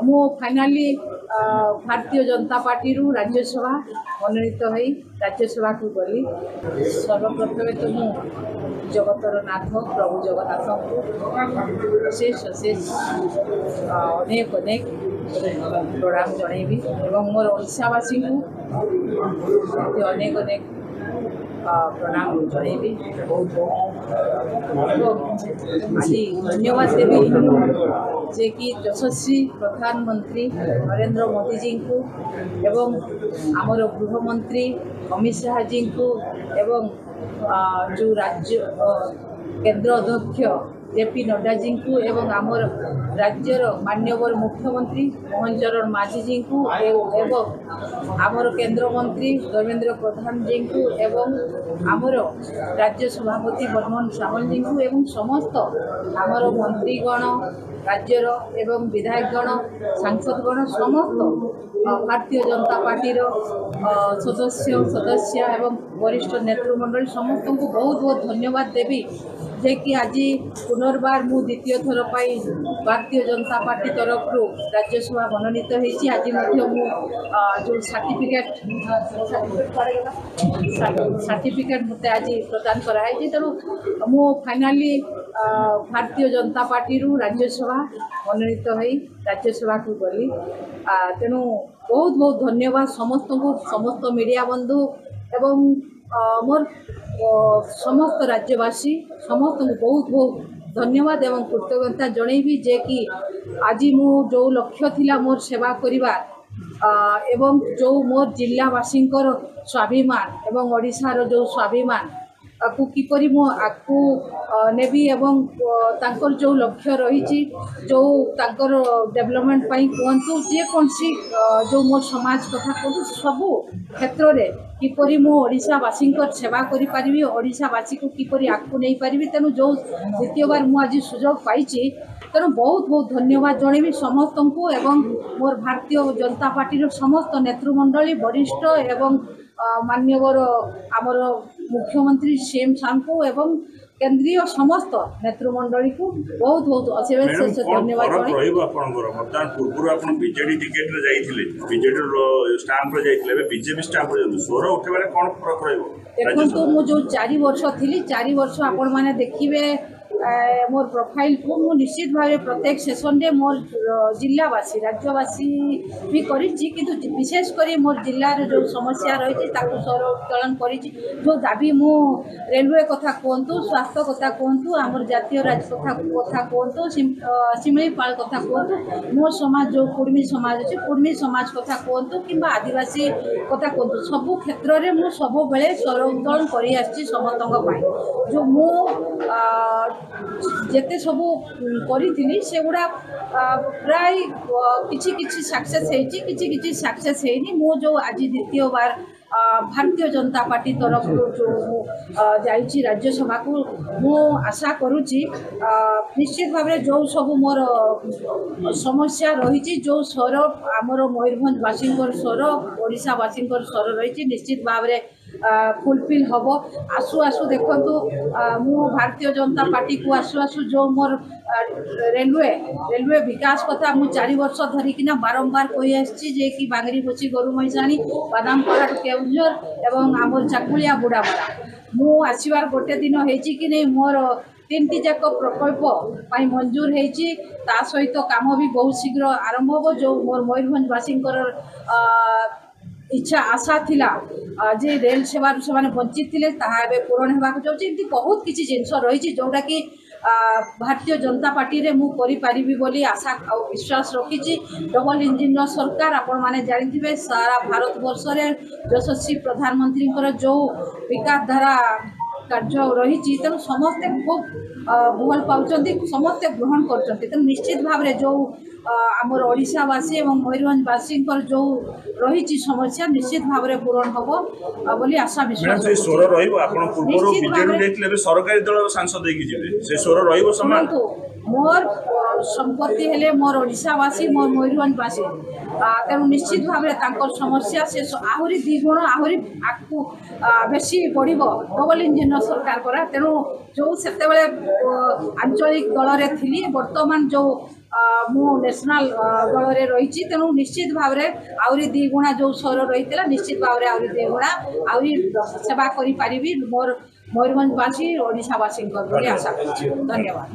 मु finally Bharatiya Janata party रु राज्यसभा मनोनीत हो राज्यसभा को गली। सर्वप्रथमे तो मु जगतर नाथ प्रभु जगन्नाथ को अशेष अशेष अनेक अनेक प्रणाम जनइबी एवं मोर ओडावासी को अनेक अनेक प्रणाम जनइबी। आज धन्यवाद देवी जे कि यशस्वी प्रधानमंत्री नरेंद्र मोदी जी को एवं आमर गृहमंत्री अमित शाह जी को एवं जो राज्य केंद्र अध्यक्ष जेपी नड्डा जी को एवं आमर राज्यर माननीय मुख्यमंत्री मोहन चरण माझी जी को एवं आमर केंद्र मंत्री धर्मेंद्र प्रधान जी को एवं आमर राज्य सभापति मनमोहन सामल जी को एवं समस्त आमर मंत्रीगण राज्यर एवं विधायकगण सांसदगण समस्त भारतीय जनता पार्टी सदस्य एवं वरिष्ठ नेतृमंडल समस्त को बहुत बहुत धन्यवाद देवी जे कि आज पुनर्बार मु द्वितीय थर पाई भारतीय जनता पार्टी तरफ राज्यसभा मनोनीत होती। आज जो सर्टिफिकेट मत आज प्रदान कराई तेणु मु फाइनाली भारतीय जनता पार्टी रु राज्यसभा मनोनीत हो राज्यसभा को गली। तेणु बहुत बहुत धन्यवाद समस्त को समस्त मीडिया बंधु एवं मोर समस्त राज्यवासी समस्त को बहुत बहुत धन्यवाद एवं कृतज्ञता जनइबी जे कि आज मु जो लक्ष्य थिला मोर सेवा करिवार एवं जो मोर जिलावासी स्वाभिमान एवं ओडिशार जो स्वाभिमान को किपरि मो आकु नेबी एवं तांकर जो लक्ष्य रही जो तांकर डेवलपमेंट पाई कहतु जे कौन सी जो मो समाज कथा कहतु सबू क्षेत्र में किपरि मो ओडिशावासी सेवा करि पारिबी ओडिशावासी को किपरि आकु नहीं पारिबी। तेणु जो द्वितीय बार मु आज सुजोग पाइछि तेणु बहुत बहुत धन्यवाद जनइबी समस्त को एवं मोर भारतीय जनता पार्टी समस्त नेतृमंडली वरिष्ठ एवं माननीय आमर मुख्यमंत्री सीएम साहब को एवं केंद्रीय समस्त नेतृमंडली को बहुत बहुत अशेष धन्यवाद। मतदान पूर्व बीजेडी टिकेट रे जाइथिले बीजेडी स्टाम्प रे जाइथिले बीजेपी स्टाम्प रे स्वर उठेबारे कोन फरक रहइबो? देखंतु मु जो 4 वर्ष थिली 4 वर्ष आपण माने देखिबे मोर प्रोफाइल को मु निश्चित भाव प्रत्येक सेशन रे मोर जिलावासी राज्यवासी भी करिछि किंतु विशेष करी मोर जिल्लार जो समस्या रही सर उत्तोलन करिछि। जो दाबी मु रेलवे कथा कहतु स्वास्थ्य कथा कहतु आमर जातीय राजपथ कथा कहतु शिमिलीपाल कथा कहतु मो समाज जो कुर्मी समाज अच्छे कुर्मी समाज कथा कहतु कि आदिवासी कथा कहतु सबू क्षेत्र में मु सब बेले स्वर उत्तोलन करि आछि समस्त जो मु जेते सबू करी से गुड़ा प्राय किछि किछि सक्सेस हेछि किछि सक्सेस हेनी। मु जो आज द्वितीय बार भारतीय जनता पार्टी तरफ जो जाइछि राज्यसभा को मु आशा करुछि निश्चित भाव जो सब मोर समस्या रही जो स्वर आमर मयूरभंजवासी स्वर ओडिशावासी स्वर रही निश्चित भाव फुलफिल हम आसु आसु देखु मु भारतीय जनता पार्टी को आसु आसु जो मोर रेलवे विकास कथा मु 4 वर्ष धरिकिना बारंबार कही आसी जे कि बांगरी बची गरु मैसाणी बादामपाड़ा केउझर एवं आमर चाकुलिया बुढ़ाबड़ा मु आसबार गोटे दिन होती कि नहीं मोर 3टी जाक प्रकल्प मंजूर होती सहित काम भी बहुत शीघ्र आरंभ हो जो मोर मयूरभंजवासी इच्छा आशा थिला जे रेल सेवा से वंचित थे पूरण होगा चाहिए बहुत किसी जिनस रही जोटा कि भारतीय जनता पार्टी रे मु करि पारिबी बोली आशा और विश्वास रखी। डबल इंजिन सरकार आपण माने जानिथिबे सारा भारत वर्ष रे यशस्वी प्रधानमंत्री जो विकास धारा कार्य रही तेणु समस्ते खूब भल पाँच समस्ते ग्रहण कर निश्चित भाव जो आमर ओडिशावासी एवं मयूरभंजवासी जो रही समस्या निश्चित भाव पूरण हम बोली आशा विश्वास। सरकारी दल सांसद मोर संपत्ति हेले मोर ओडिशावासी मोर मयूरभंजवासी तेणु निश्चित भाव समस्या से आहरी 2 गुण आहरी आगू बेसी बढ़ डबल इंजिन सरकार करा तेणु जो से आंचलिक दल रे थी वर्तमान जो मु नेशनल दल में रही तेणु निश्चित भाव में आहरी 2 गुणा जो स्वर रही निश्चित भाव में आहरी 2 गुणा आहरी सेवा करी मोर मयूरभंजवासी ओडिशावासी आशा करछि। धन्यवाद।